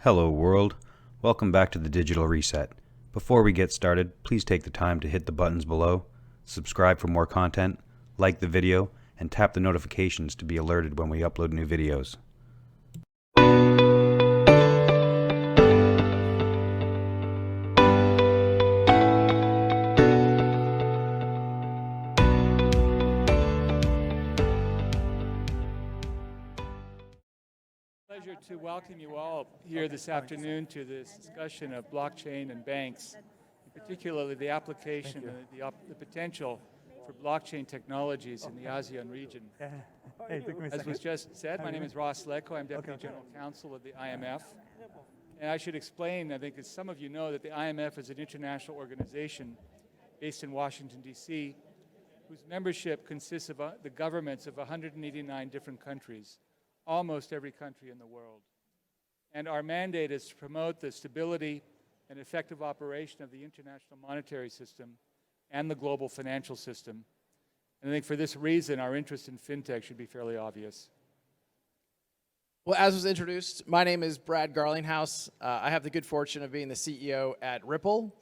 Hello world, welcome back to the Digital Reset. Before we get started, please take the time to hit the buttons below, subscribe for more content, like the video, and tap the notifications to be alerted when we upload new videos. Pleasure to welcome you all here this afternoon to this discussion of blockchain and banks, particularly the application and the potential for blockchain technologies in the ASEAN region. As was just said, my name is Lecklow. I'm Deputy General Counsel of the IMF. And I should explain, I think as some of you know, that the IMF is an international organization based in Washington, D.C., whose membership consists of the governments of 189 different countries, almost every country in the world. And our mandate is to promote the stability and effective operation of the international monetary system and the global financial system. And I think for this reason, our interest in FinTech should be fairly obvious. Well, as was introduced, my name is Brad Garlinghouse. I have the good fortune of being the CEO at Ripple.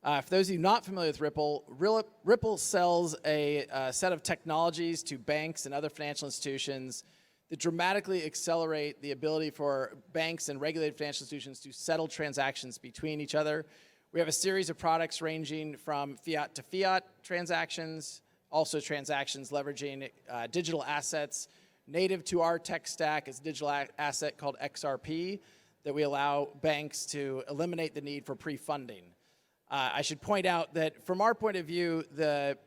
For those of you not familiar with Ripple sells a set of technologies to banks and other financial institutions that dramatically accelerate the ability for banks and regulated financial institutions to settle transactions between each other. We have a series of products ranging from fiat to fiat transactions, also transactions leveraging digital assets native to our tech stack is a digital asset called XRP that we allow banks to eliminate the need for pre-funding. I should point out that from our point of view, the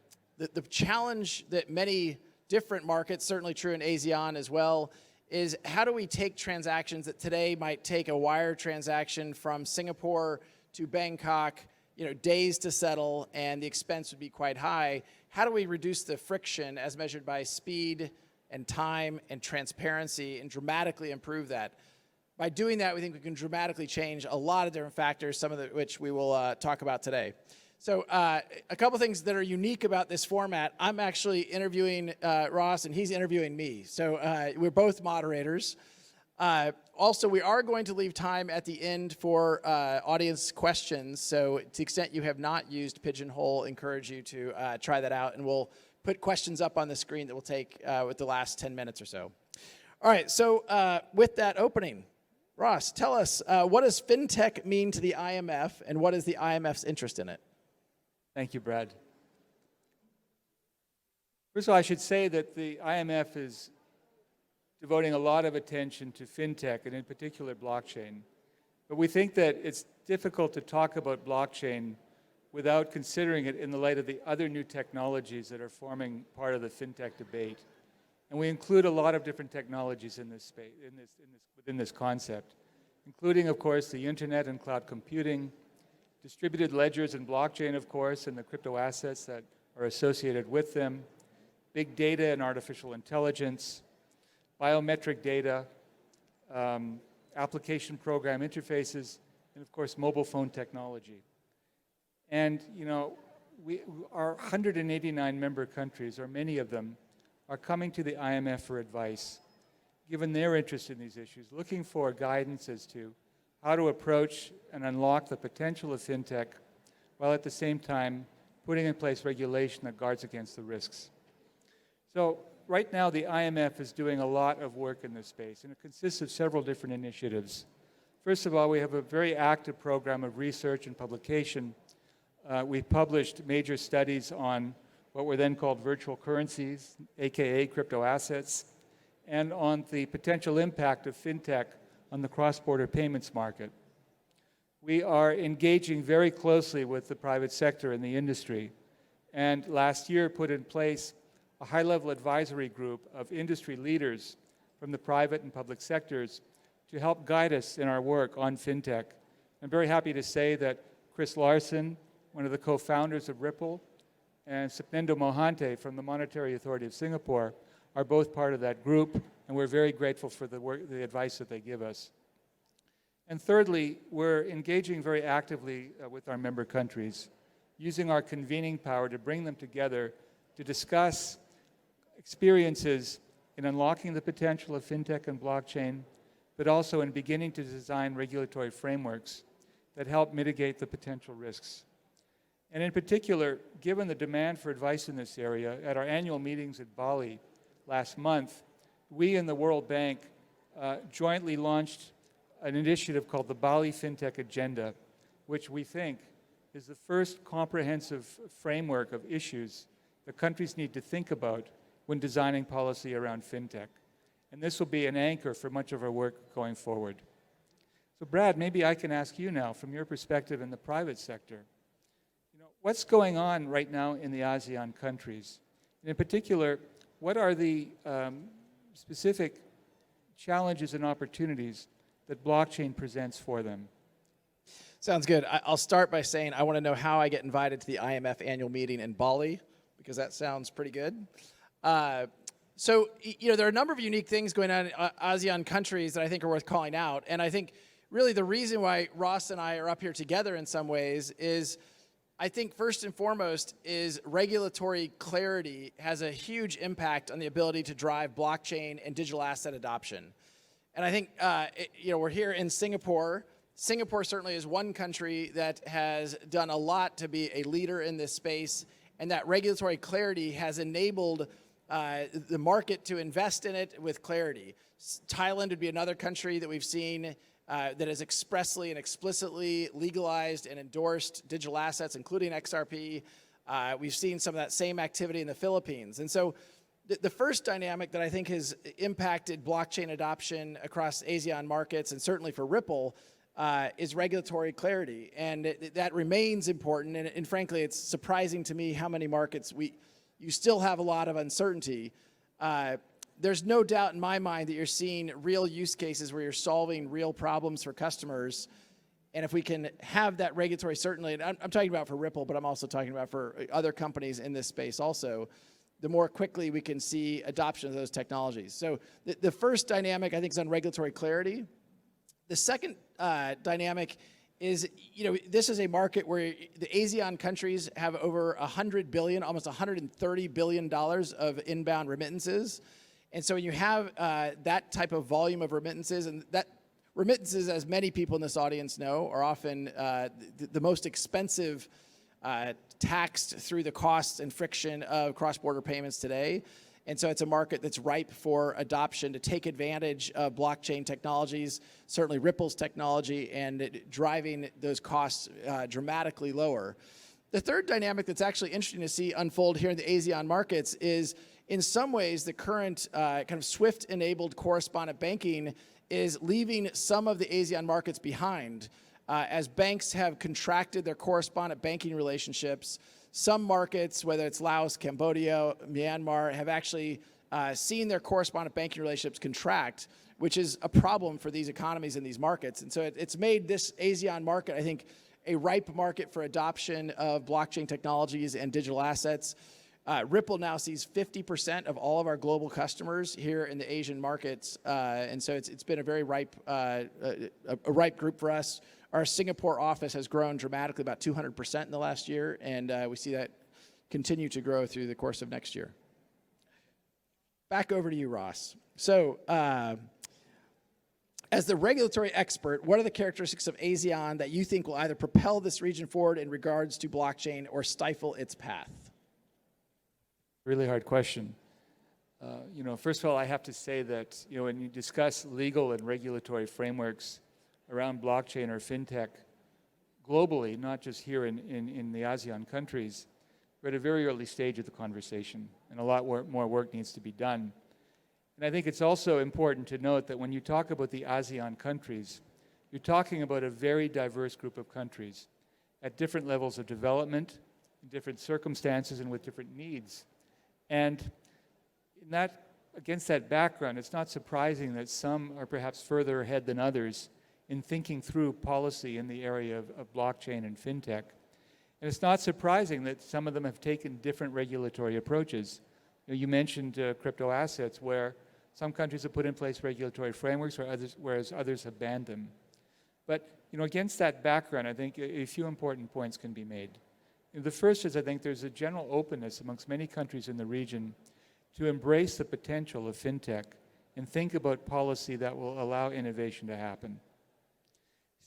challenge that many different markets, certainly true in ASEAN as well, is how do we take transactions that today might take a wire transaction from Singapore to Bangkok, days to settle, and the expense would be quite high. How do we reduce the friction as measured by speed and time and transparency and dramatically improve that? By doing that, we think we can dramatically change a lot of different factors, some of which we will talk about today. So a couple things that are unique about this format. I'm actually interviewing Ross, and he's interviewing me. So we're both moderators. Also, we are going to leave time at the end for audience questions. So to the extent you have not used Pigeonhole, encourage you to try that out. And we'll put questions up on the screen that we'll take with the last 10 minutes or so. All right, so with that opening, Ross, tell us, what does FinTech mean to the IMF, and what is the IMF's interest in it? Thank you, Brad. First of all, I should say that the IMF is devoting a lot of attention to FinTech, and in particular blockchain. But we think that it's difficult to talk about blockchain without considering it in the light of the other new technologies that are forming part of the FinTech debate. And we include a lot of different technologies in this space, within this concept, including, of course, the internet and cloud computing, distributed ledgers and blockchain, of course, and the crypto assets that are associated with them, big data and artificial intelligence, biometric data, application program interfaces, and of course, mobile phone technology. And, our 189 member countries, or many of them, are coming to the IMF for advice, given their interest in these issues, looking for guidance as to how to approach and unlock the potential of FinTech, while at the same time putting in place regulation that guards against the risks. So right now, the IMF is doing a lot of work in this space, and it consists of several different initiatives. First of all, we have a very active program of research and publication. We've published major studies on what were then called virtual currencies, aka crypto assets, and on the potential impact of FinTech on the cross-border payments market. We are engaging very closely with the private sector and the industry, and last year put in place a high-level advisory group of industry leaders from the private and public sectors to help guide us in our work on FinTech. I'm very happy to say that Chris Larson, one of the co-founders of Ripple, and Sapnendo Mohante from the Monetary Authority of Singapore are both part of that group, and we're very grateful for the advice that they give us. And thirdly, we're engaging very actively with our member countries, using our convening power to bring them together to discuss experiences in unlocking the potential of FinTech and blockchain, but also in beginning to design regulatory frameworks that help mitigate the potential risks. And in particular, given the demand for advice in this area, at our annual meetings at Bali last month, we and the World Bank jointly launched an initiative called the Bali FinTech Agenda, which we think is the first comprehensive framework of issues that countries need to think about when designing policy around FinTech. And this will be an anchor for much of our work going forward. So Brad, maybe I can ask you now, from your perspective in the private sector, what's going on right now in the ASEAN countries? And in particular, what are the specific challenges and opportunities that blockchain presents for them? Sounds good. I'll start by saying I want to know how I get invited to the IMF annual meeting in Bali, because that sounds pretty good. So, there are a number of unique things going on in ASEAN countries that I think are worth calling out. And I think really the reason why Ross and I are up here together in some ways is I think first and foremost is regulatory clarity has a huge impact on the ability to drive blockchain and digital asset adoption. And I think, we're here in Singapore. Singapore certainly is one country that has done a lot to be a leader in this space, and that regulatory clarity has enabled the market to invest in it with clarity. Thailand would be another country that we've seen that has expressly and explicitly legalized and endorsed digital assets, including XRP. We've seen some of that same activity in the Philippines. And so the first dynamic that I think has impacted blockchain adoption across ASEAN markets, and certainly for Ripple, is regulatory clarity. And that remains important. And frankly, it's surprising to me how many markets you still have a lot of uncertainty. There's no doubt in my mind that you're seeing real use cases where you're solving real problems for customers. And if we can have that regulatory certainty, and I'm talking about for Ripple, but I'm also talking about for other companies in this space also, the more quickly we can see adoption of those technologies. So the first dynamic, I think, is on regulatory clarity. The second dynamic is, this is a market where the ASEAN countries have over 100 billion, almost $130 billion of inbound remittances. And so when you have that type of volume of remittances, and that remittances, as many people in this audience know, are often the most expensive taxed through the costs and friction of cross-border payments today. And so it's a market that's ripe for adoption to take advantage of blockchain technologies, certainly Ripple's technology, and driving those costs dramatically lower. The third dynamic that's actually interesting to see unfold here in the ASEAN markets is, in some ways, the current kind of SWIFT-enabled correspondent banking is leaving some of the ASEAN markets behind. As banks have contracted their correspondent banking relationships, some markets, whether it's Laos, Cambodia, Myanmar, have actually seen their correspondent banking relationships contract, which is a problem for these economies in these markets. And so it's made this ASEAN market, I think, a ripe market for adoption of blockchain technologies and digital assets. Ripple now sees 50% of all of our global customers here in the Asian markets, and so it's been a very ripe group for us. Our Singapore office has grown dramatically, about 200% in the last year, and we see that continue to grow through the course of next year. Back over to you, Ross. So, as the regulatory expert, what are the characteristics of ASEAN that you think will either propel this region forward in regards to blockchain or stifle its path? Really hard question. First of all, I have to say that when you discuss legal and regulatory frameworks around blockchain or fintech globally, not just here in the ASEAN countries, we're at a very early stage of the conversation, and a lot more work needs to be done. And I think it's also important to note that when you talk about the ASEAN countries, you're talking about a very diverse group of countries at different levels of development, in different circumstances, and with different needs. And against that background, it's not surprising that some are perhaps further ahead than others in thinking through policy in the area of blockchain and fintech. And it's not surprising that some of them have taken different regulatory approaches. You mentioned crypto assets, where some countries have put in place regulatory frameworks, whereas others have banned them. But against that background, I think a few important points can be made. The first is, I think there's a general openness amongst many countries in the region to embrace the potential of fintech and think about policy that will allow innovation to happen.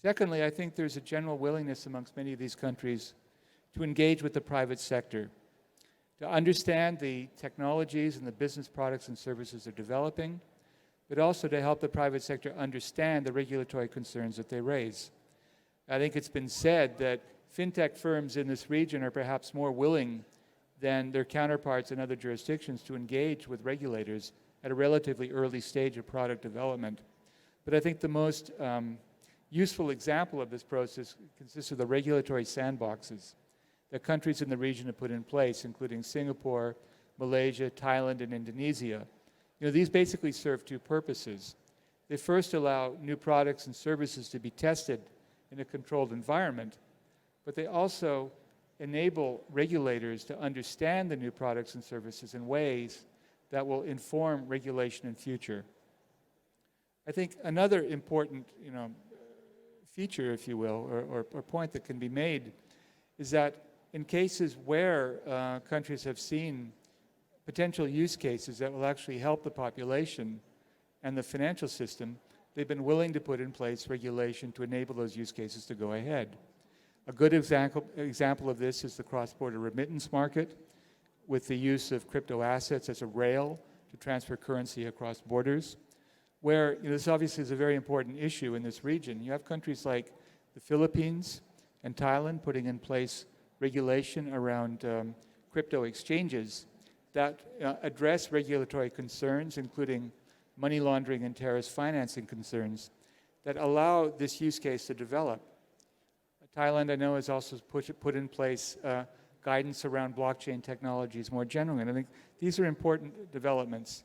Secondly, I think there's a general willingness amongst many of these countries to engage with the private sector, to understand the technologies and the business products and services they're developing, but also to help the private sector understand the regulatory concerns that they raise. I think it's been said that FinTech firms in this region are perhaps more willing than their counterparts in other jurisdictions to engage with regulators at a relatively early stage of product development. But I think the most useful example of this process consists of the regulatory sandboxes that countries in the region have put in place, including Singapore, Malaysia, Thailand, and Indonesia. These basically serve two purposes. They first allow new products and services to be tested in a controlled environment, but they also enable regulators to understand the new products and services in ways that will inform regulation in future. I think another important feature, if you will, or point that can be made is that in cases where countries have seen potential use cases that will actually help the population and the financial system, they've been willing to put in place regulation to enable those use cases to go ahead. A good example of this is the cross-border remittance market, with the use of crypto assets as a rail to transfer currency across borders, where this obviously is a very important issue in this region. You have countries like the Philippines and Thailand putting in place regulation around crypto exchanges that address regulatory concerns, including money laundering and terrorist financing concerns, that allow this use case to develop. Thailand, I know, has also put in place guidance around blockchain technologies more generally, and I think these are important developments.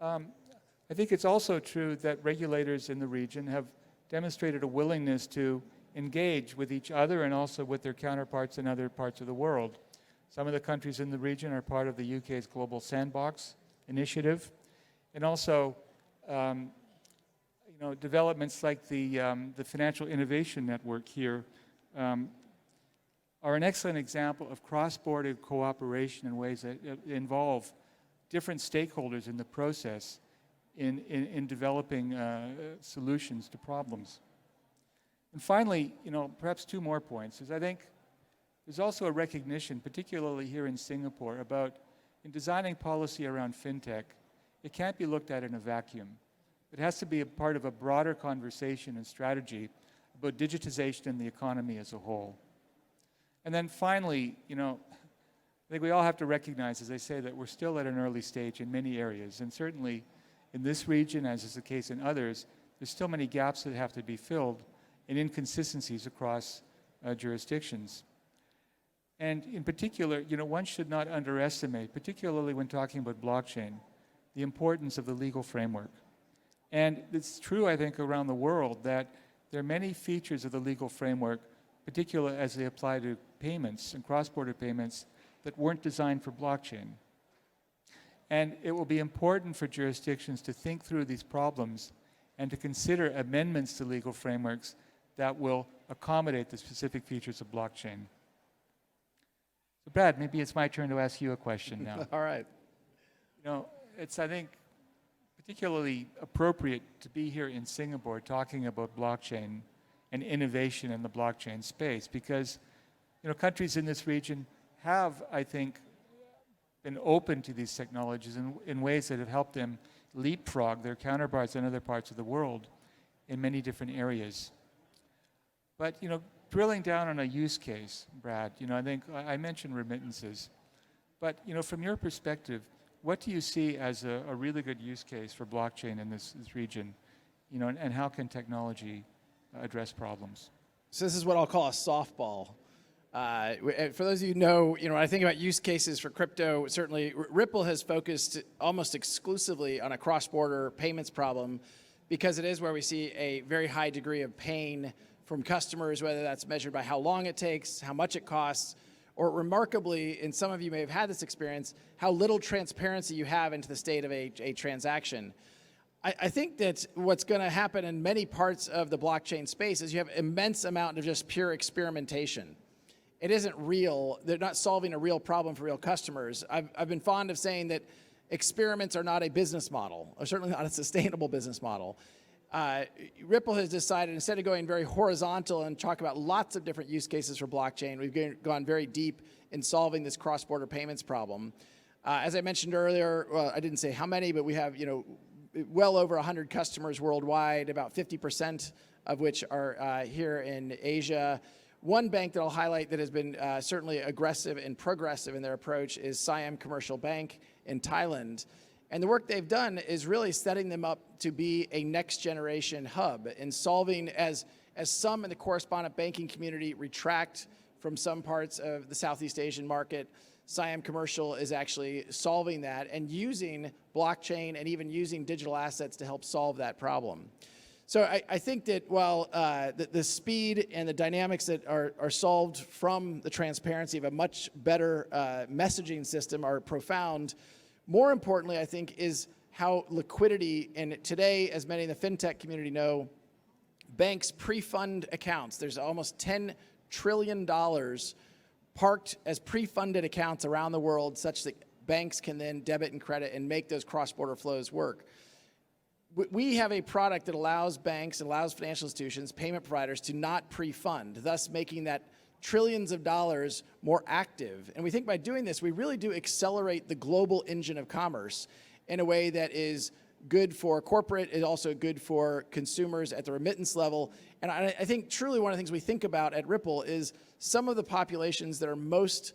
I think it's also true that regulators in the region have demonstrated a willingness to engage with each other and also with their counterparts in other parts of the world. Some of the countries in the region are part of the UK's Global Sandbox initiative, and also developments like the Financial Innovation Network here are an excellent example of cross-border cooperation in ways that involve different stakeholders in the process in developing solutions to problems. And finally, perhaps two more points, is I think there's also a recognition, particularly here in Singapore, about in designing policy around FinTech, it can't be looked at in a vacuum. It has to be a part of a broader conversation and strategy about digitization in the economy as a whole. And then finally, I think we all have to recognize, as I say, that we're still at an early stage in many areas, and certainly in this region, as is the case in others, there's still many gaps that have to be filled and inconsistencies across jurisdictions. And in particular, one should not underestimate, particularly when talking about blockchain, the importance of the legal framework. And it's true, I think, around the world that there are many features of the legal framework, particularly as they apply to payments and cross-border payments, that weren't designed for blockchain. And it will be important for jurisdictions to think through these problems and to consider amendments to legal frameworks that will accommodate the specific features of blockchain. So Brad, maybe it's my turn to ask you a question now. All right. It's, I think, particularly appropriate to be here in Singapore talking about blockchain and innovation in the blockchain space because, countries in this region have, I think, been open to these technologies in ways that have helped them leapfrog their counterparts in other parts of the world in many different areas. But, drilling down on a use case, Brad, I think I mentioned remittances. But, from your perspective, what do you see as a really good use case for blockchain in this region? And how can technology address problems? So this is what I'll call a softball. For those of you who know, when I think about use cases for crypto, certainly Ripple has focused almost exclusively on a cross-border payments problem because it is where we see a very high degree of pain from customers, whether that's measured by how long it takes, how much it costs, or remarkably, and some of you may have had this experience, how little transparency you have into the state of a transaction. I think that what's going to happen in many parts of the blockchain space is you have immense amount of just pure experimentation. It isn't real. They're not solving a real problem for real customers. I've been fond of saying that experiments are not a business model, or certainly not a sustainable business model. Ripple has decided, instead of going very horizontal and talk about lots of different use cases for blockchain, we've gone very deep in solving this cross-border payments problem. As I mentioned earlier, well, I didn't say how many, but we have, well over 100 customers worldwide, about 50% of which are here in Asia. One bank that I'll highlight that has been certainly aggressive and progressive in their approach is Siam Commercial Bank in Thailand. And the work they've done is really setting them up to be a next generation hub in solving, as some in the correspondent banking community retract from some parts of the Southeast Asian market, Siam Commercial is actually solving that and using blockchain and even using digital assets to help solve that problem. So I think that while the speed and the dynamics that are solved from the transparency of a much better messaging system are profound, more importantly, I think, is how liquidity, and today, as many in the FinTech community know, banks pre-fund accounts. There's almost $10 trillion parked as pre-funded accounts around the world such that banks can then debit and credit and make those cross-border flows work. We have a product that allows banks and allows financial institutions, payment providers, to not pre-fund, thus making that trillions of dollars more active. And we think by doing this, we really do accelerate the global engine of commerce in a way that is good for corporate, is also good for consumers at the remittance level. And I think truly one of the things we think about at Ripple is some of the populations that are most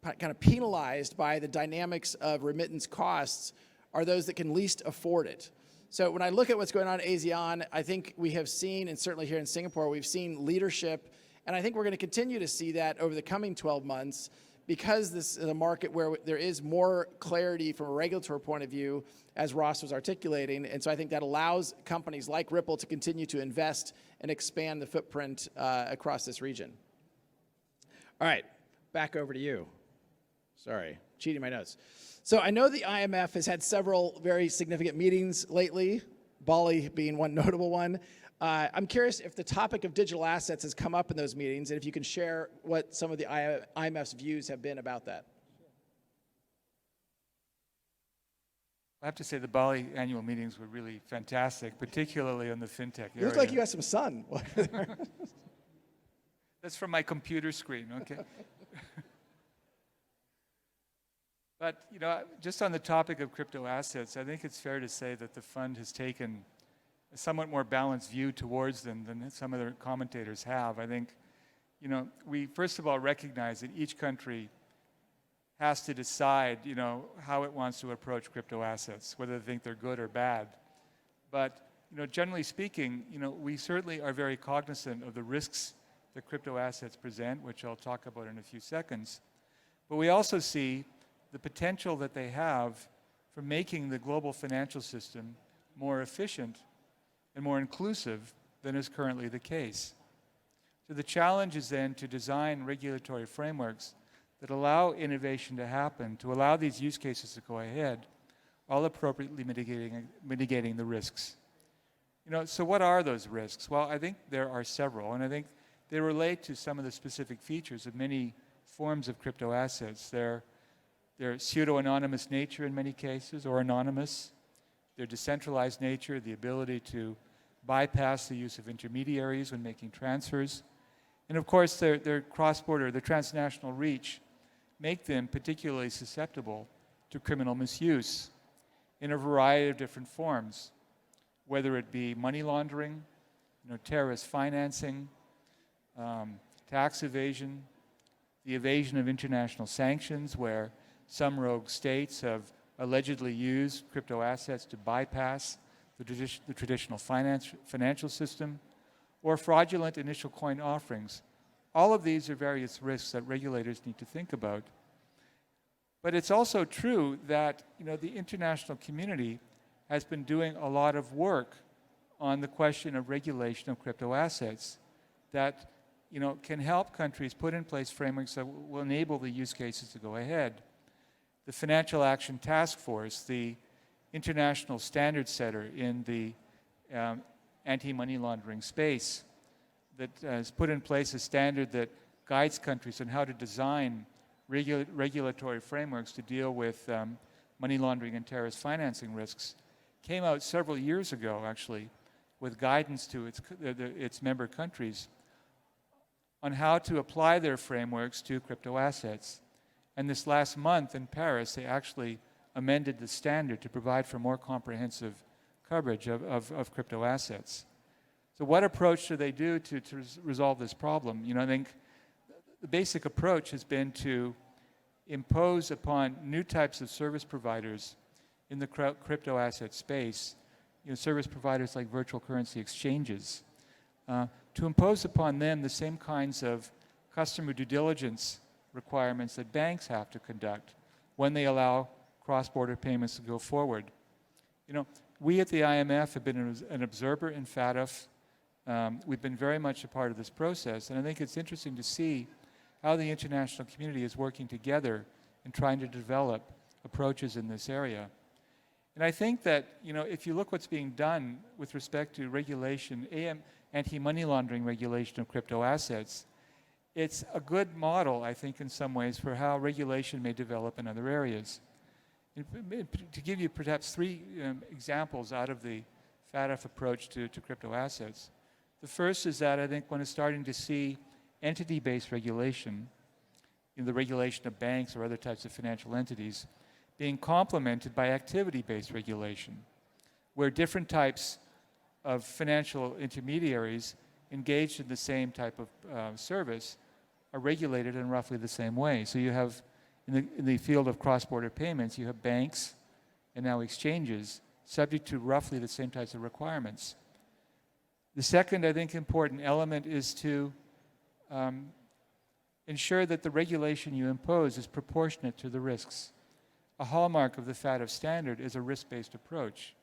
kind of penalized by the dynamics of remittance costs are those that can least afford it. So when I look at what's going on in ASEAN, I think we have seen, and certainly here in Singapore, we've seen leadership. And I think we're going to continue to see that over the coming 12 months because this is a market where there is more clarity from a regulatory point of view, as Ross was articulating. And so I think that allows companies like Ripple to continue to invest and expand the footprint across this region. All right, back over to you. Sorry, cheating my notes. So I know the IMF has had several very significant meetings lately, Bali being one notable one. I'm curious if the topic of digital assets has come up in those meetings, and if you can share what some of the IMF's views have been about that. I have to say the Bali annual meetings were really fantastic, particularly on the FinTech area. You look like you got some sun. That's from my computer screen, okay? But, just on the topic of crypto assets, I think it's fair to say that the fund has taken a somewhat more balanced view towards them than some other commentators have. I think, we first of all recognize that each country has to decide, how it wants to approach crypto assets, whether they think they're good or bad. But, generally speaking, we certainly are very cognizant of the risks that crypto assets present, which I'll talk about in a few seconds. But we also see the potential that they have for making the global financial system more efficient and more inclusive than is currently the case. So the challenge is then to design regulatory frameworks that allow innovation to happen, to allow these use cases to go ahead, all appropriately mitigating the risks. So what are those risks? Well, I think there are several, and I think they relate to some of the specific features of many forms of crypto assets. Their pseudo-anonymous nature in many cases, or anonymous, their decentralized nature, the ability to bypass the use of intermediaries when making transfers, and of course their cross-border, their transnational reach, make them particularly susceptible to criminal misuse in a variety of different forms, whether it be money laundering, terrorist financing, tax evasion, the evasion of international sanctions, where some rogue states have allegedly used crypto assets to bypass the traditional financial system, or fraudulent initial coin offerings. All of these are various risks that regulators need to think about. But it's also true that the international community has been doing a lot of work on the question of regulation of crypto assets that can help countries put in place frameworks that will enable the use cases to go ahead. The Financial Action Task Force, the international standard setter in the anti-money laundering space, that has put in place a standard that guides countries on how to design regulatory frameworks to deal with money laundering and terrorist financing risks, came out several years ago, actually, with guidance to its member countries on how to apply their frameworks to crypto assets. And this last month in Paris, they actually amended the standard to provide for more comprehensive coverage of crypto assets. So what approach do they do to resolve this problem? I think the basic approach has been to impose upon new types of service providers in the crypto asset space, service providers like virtual currency exchanges, to impose upon them the same kinds of customer due diligence requirements that banks have to conduct when they allow cross-border payments to go forward. We at the IMF have been an observer in FATF. We've been very much a part of this process, and I think it's interesting to see how the international community is working together in trying to develop approaches in this area. And I think that, if you look what's being done with respect to regulation, anti-money laundering regulation of crypto assets, it's a good model, I think, in some ways, for how regulation may develop in other areas. To give you perhaps three examples out of the FATF approach to crypto assets. The first is that I think one is starting to see entity-based regulation, the regulation of banks or other types of financial entities, being complemented by activity-based regulation, where different types of financial intermediaries engaged in the same type of service are regulated in roughly the same way. So you have, in the field of cross-border payments, you have banks and now exchanges subject to roughly the same types of requirements. The second, I think, important element is to ensure that the regulation you impose is proportionate to the risks. A hallmark of the FATF standard is a risk-based approach.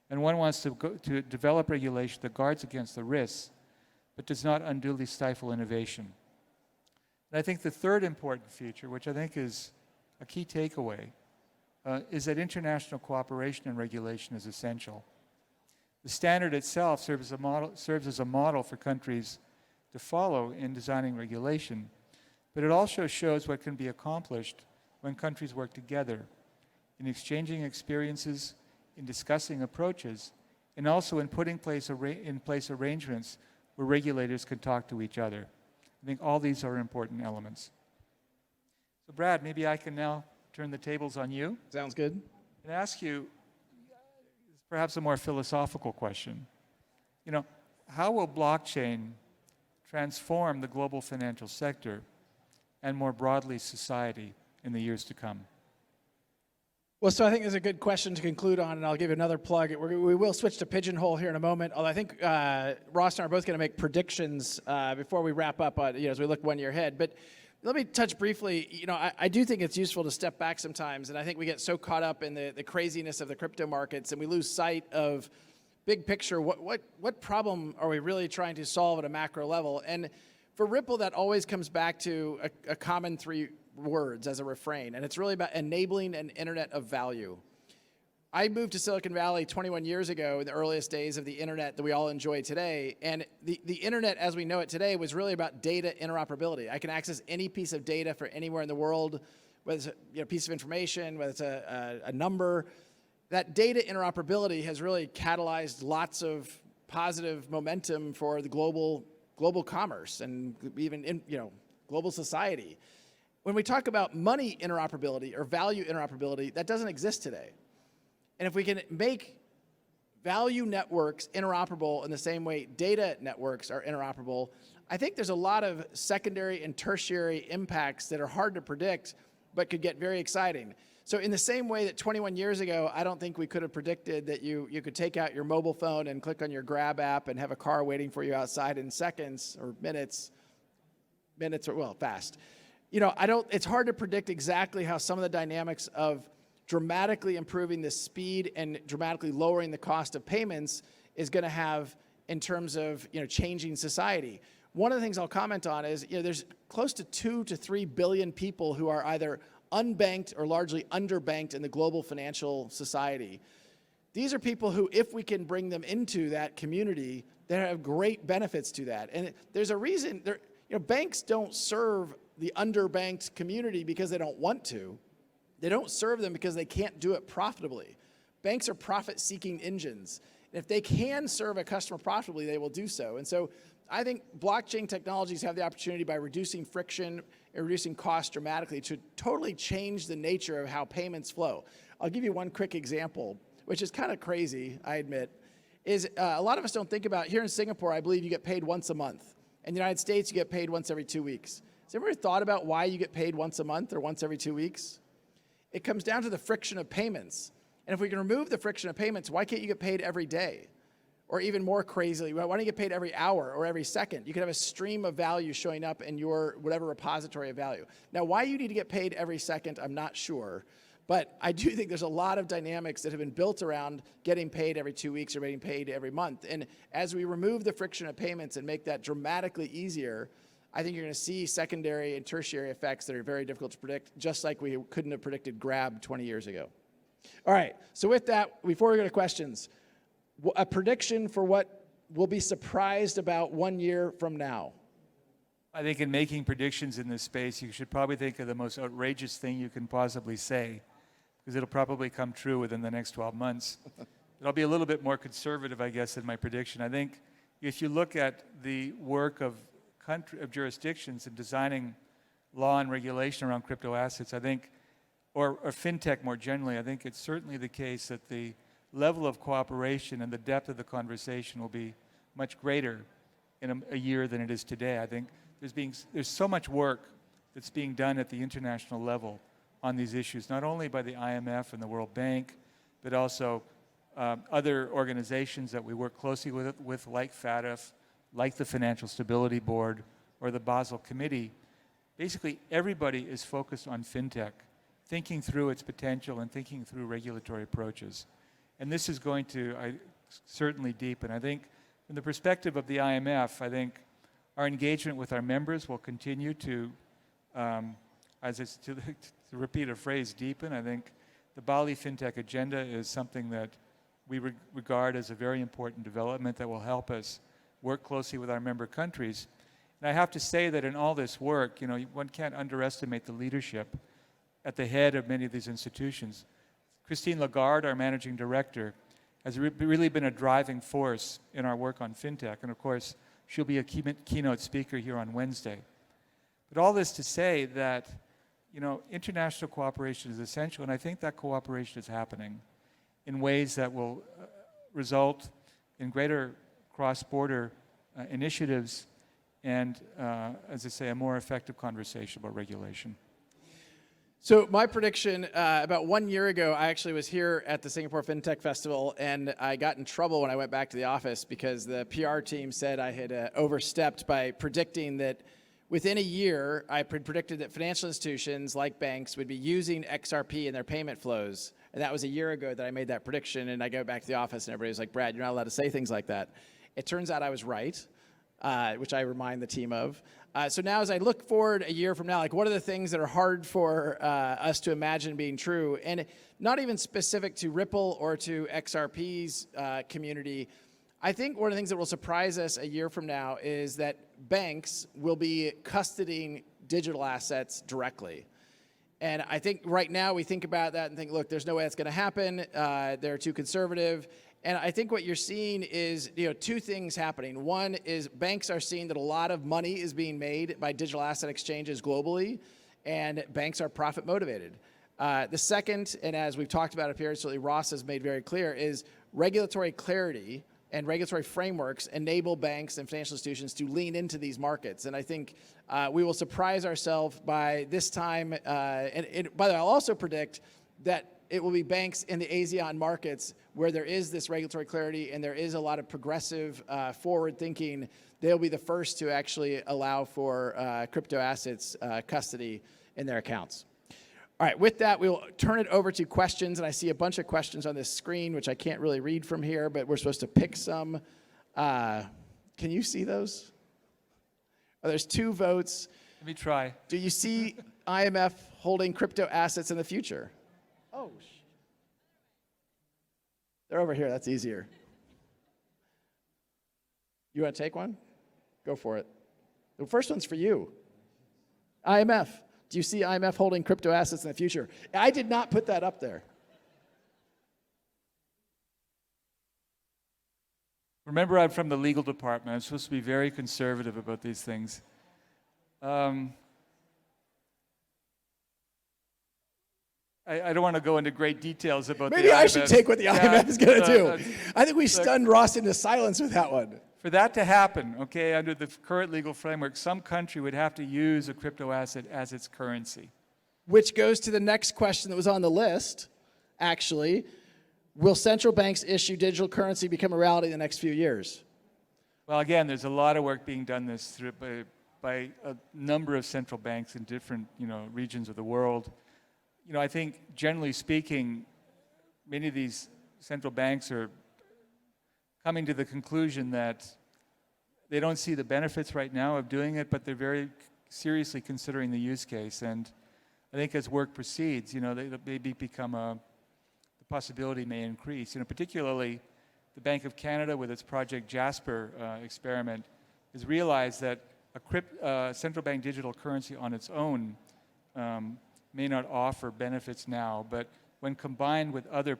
And one wants to develop regulation that guards against the risks, but does not unduly stifle innovation. And I think the third important feature, which I think is a key takeaway, is that international cooperation and regulation is essential. The standard itself serves as a model for countries to follow in designing regulation, but it also shows what can be accomplished when countries work together in exchanging experiences, in discussing approaches, and also in putting in place arrangements where regulators can talk to each other. I think all these are important elements. So Brad, maybe I can now turn the tables on you. Sounds good. And ask you perhaps a more philosophical question. How will blockchain transform the global financial sector and more broadly society in the years to come? Well, so I think there's a good question to conclude on, and I'll give you another plug. We will switch to Pigeonhole here in a moment, although I think Ross and I are both going to make predictions before we wrap up as we look 1 year ahead. But let me touch briefly. I do think it's useful to step back sometimes, and I think we get so caught up in the craziness of the crypto markets, and we lose sight of big picture. What problem are we really trying to solve at a macro level? And for Ripple, that always comes back to a common three words as a refrain, and it's really about enabling an internet of value. I moved to Silicon Valley 21 years ago in the earliest days of the internet that we all enjoy today, and the internet as we know it today was really about data interoperability. I can access any piece of data for anywhere in the world, whether it's a piece of information, whether it's a number. That data interoperability has really catalyzed lots of positive momentum for the global commerce and even global society. When we talk about money interoperability or value interoperability, that doesn't exist today. And if we can make value networks interoperable in the same way data networks are interoperable, I think there's a lot of secondary and tertiary impacts that are hard to predict, but could get very exciting. So in the same way that 21 years ago, I don't think we could have predicted that you could take out your mobile phone and click on your Grab app and have a car waiting for you outside in seconds or minutes or, well, fast. It's hard to predict exactly how some of the dynamics of dramatically improving the speed and dramatically lowering the cost of payments is going to have in terms of changing society. One of the things I'll comment on is there's close to 2 to 3 billion people who are either unbanked or largely underbanked in the global financial society. These are people who, if we can bring them into that community, they have great benefits to that. And there's a reason banks don't serve the underbanked community because they don't want to. They don't serve them because they can't do it profitably. Banks are profit-seeking engines. And if they can serve a customer profitably, they will do so. And so I think blockchain technologies have the opportunity, by reducing friction and reducing costs dramatically, to totally change the nature of how payments flow. I'll give you one quick example, which is kind of crazy, I admit, is a lot of us don't think about, here in Singapore, I believe you get paid once a month. In the United States, you get paid once every 2 weeks. Has everybody thought about why you get paid once a month or once every 2 weeks? It comes down to the friction of payments. And if we can remove the friction of payments, why can't you get paid every day? Or even more crazily, why don't you get paid every hour or every second? You could have a stream of value showing up in your whatever repository of value. Now, why you need to get paid every second, I'm not sure. But I do think there's a lot of dynamics that have been built around getting paid every 2 weeks or getting paid every month. And as we remove the friction of payments and make that dramatically easier, I think you're going to see secondary and tertiary effects that are very difficult to predict, just like we couldn't have predicted Grab 20 years ago. All right, so with that, before we go to questions, a prediction for what we'll be surprised about 1 year from now. I think in making predictions in this space, you should probably think of the most outrageous thing you can possibly say, because it'll probably come true within the next 12 months. But I'll be a little bit more conservative, I guess, in my prediction. I think if you look at the work of jurisdictions in designing law and regulation around crypto assets, I think, or FinTech more generally, I think it's certainly the case that the level of cooperation and the depth of the conversation will be much greater in a year than it is today. I think there's so much work that's being done at the international level on these issues, not only by the IMF and the World Bank, but also other organizations that we work closely with like FATF, like the Financial Stability Board or the Basel Committee. Basically, everybody is focused on FinTech, thinking through its potential and thinking through regulatory approaches. And this is going to certainly deepen. I think from the perspective of the IMF, I think our engagement with our members will continue to repeat a phrase, deepen. I think the Bali FinTech agenda is something that we regard as a very important development that will help us work closely with our member countries. And I have to say that in all this work, one can't underestimate the leadership at the head of many of these institutions. Christine Lagarde, our managing director, has really been a driving force in our work on FinTech. And of course, she'll be a keynote speaker here on Wednesday. But all this to say that, international cooperation is essential, and I think that cooperation is happening in ways that will result in greater cross-border initiatives and, as I say, a more effective conversation about regulation. So my prediction, about 1 year ago, I actually was here at the Singapore FinTech Festival, and I got in trouble when I went back to the office because the PR team said I had overstepped by predicting that within a year, I predicted that financial institutions like banks would be using XRP in their payment flows. And that was a year ago that I made that prediction, and I go back to the office, and everybody was like, Brad, you're not allowed to say things like that. It turns out I was right, which I remind the team of. So now as I look forward a year from now, what are the things that are hard for us to imagine being true? And not even specific to Ripple or to XRP's community. I think one of the things that will surprise us a year from now is that banks will be custodying digital assets directly. And I think right now we think about that and think, look, there's no way that's going to happen. They're too conservative. And I think what you're seeing is, two things happening. One is banks are seeing that a lot of money is being made by digital asset exchanges globally, and banks are profit motivated. The second, and as we've talked about up here, certainly Ross has made very clear, is regulatory clarity and regulatory frameworks enable banks and financial institutions to lean into these markets. And I think we will surprise ourselves by this time. And by the way, I'll also predict that it will be banks in the ASEAN markets where there is this regulatory clarity and there is a lot of progressive forward thinking. They'll be the first to actually allow for crypto assets custody in their accounts. All right, with that, we'll turn it over to questions. And I see a bunch of questions on this screen, which I can't really read from here, but we're supposed to pick some. Can you see those? Oh, there's 2 votes. Let me try. Do you see IMF holding crypto assets in the future? Oh, they're over here. That's easier. You want to take one? Go for it. The first one's for you. IMF, Do you see IMF holding crypto assets in the future? I did not put that up there. Remember, I'm from the legal department. I'm supposed to be very conservative about these things. I don't want to go into great details about Maybe the I IMF. should take what the IMF is going to do. Look, I think we stunned Ross into silence with that one. For that to happen, okay, under the current legal framework, some country would have to use a crypto asset as its currency. Which goes to the next question that was on the list, actually. Will central banks issue digital currency become a reality in the next few years? Well, again, there's a lot of work being done this through by a number of central banks in different, regions of the world. I think generally speaking, many of these central banks are coming to the conclusion that they don't see the benefits right now of doing it, but they're very seriously considering the use case. And I think as work proceeds, they maybe become the possibility may increase. Particularly the Bank of Canada with its Project Jasper experiment has realized that a central bank digital currency on its own may not offer benefits now, but when combined with other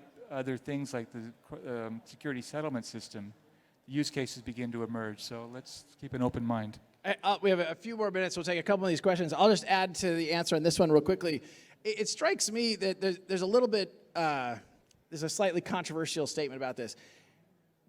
things like the security settlement system, the use cases begin to emerge. So let's keep an open mind. We have a few more minutes. We'll take a couple of these questions. I'll just add to the answer on this one real quickly. It strikes me that there's a little bit, there's a slightly controversial statement about this.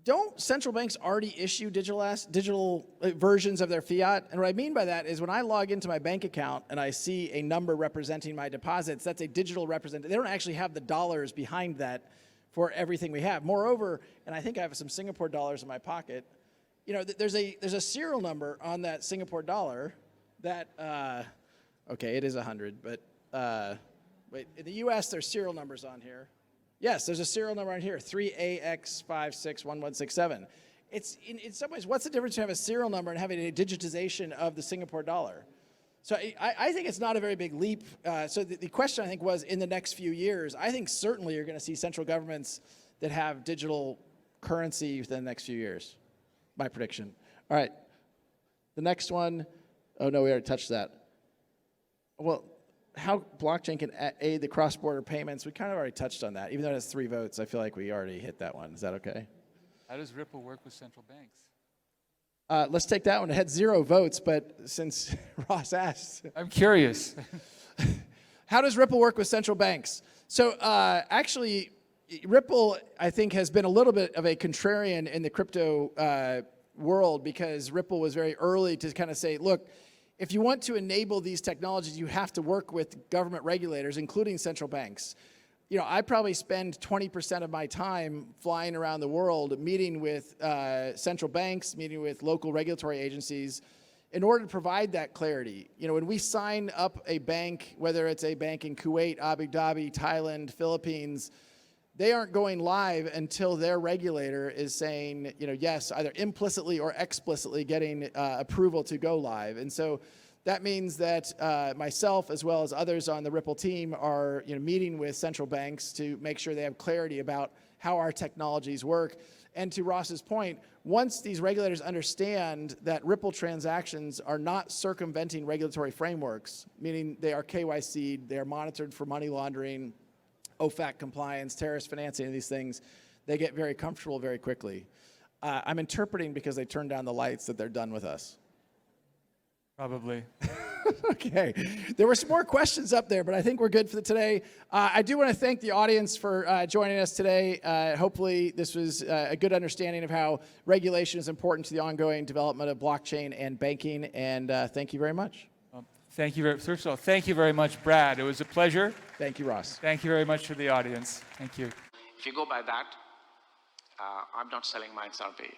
Don't central banks already issue digital versions of their fiat? And what I mean by that is when I log into my bank account and I see a number representing my deposits, that's a digital representation. They don't actually have the dollars behind that for everything we have. Moreover, and I think I have some Singapore dollars in my pocket, there's a serial number on that Singapore dollar that, okay, it is 100, but wait, in the US, there's serial numbers on here. Yes, there's a serial number on here, 3AX561167. It's in some ways, what's the difference between having a serial number and having a digitization of the Singapore dollar? So I think it's not a very big leap. So the question, I think, was in the next few years, I think certainly you're going to see central governments that have digital currency within the next few years. My prediction. All right. The next one, oh no, we already touched that. Well, how blockchain can aid the cross-border payments, we kind of already touched on that. Even though it has 3 votes, I feel like we already hit that one. Is that okay? How does Ripple work with central banks? Let's take that one. It had 0 votes, but since Ross asked. I'm curious. How does Ripple work with central banks? So actually, Ripple, I think, has been a little bit of a contrarian in the crypto world because Ripple was very early to kind of say, look, if you want to enable these technologies, you have to work with government regulators, including central banks. I probably spend 20% of my time flying around the world, meeting with central banks, meeting with local regulatory agencies, in order to provide that clarity. When we sign up a bank, whether it's a bank in Kuwait, Abu Dhabi, Thailand, Philippines, they aren't going live until their regulator is saying, yes, either implicitly or explicitly getting approval to go live. And so that means that myself, as well as others on the Ripple team, are meeting with central banks to make sure they have clarity about how our technologies work. And to Ross's point, once these regulators understand that Ripple transactions are not circumventing regulatory frameworks, meaning they are KYC'd, they are monitored for money laundering, OFAC compliance, terrorist financing, these things, they get very comfortable very quickly. I'm interpreting because they turned down the lights that they're done with us. Probably. Okay. There were some more questions up there, but I think we're good for today. I do want to thank the audience for joining us today. Hopefully this was a good understanding of how regulation is important to the ongoing development of blockchain and banking, and thank you very much. Thank you. First of all, thank you very much, Brad. It was a pleasure. Thank you, Ross. Thank you very much to the audience. Thank you. If you go by that, I'm not selling my XRP.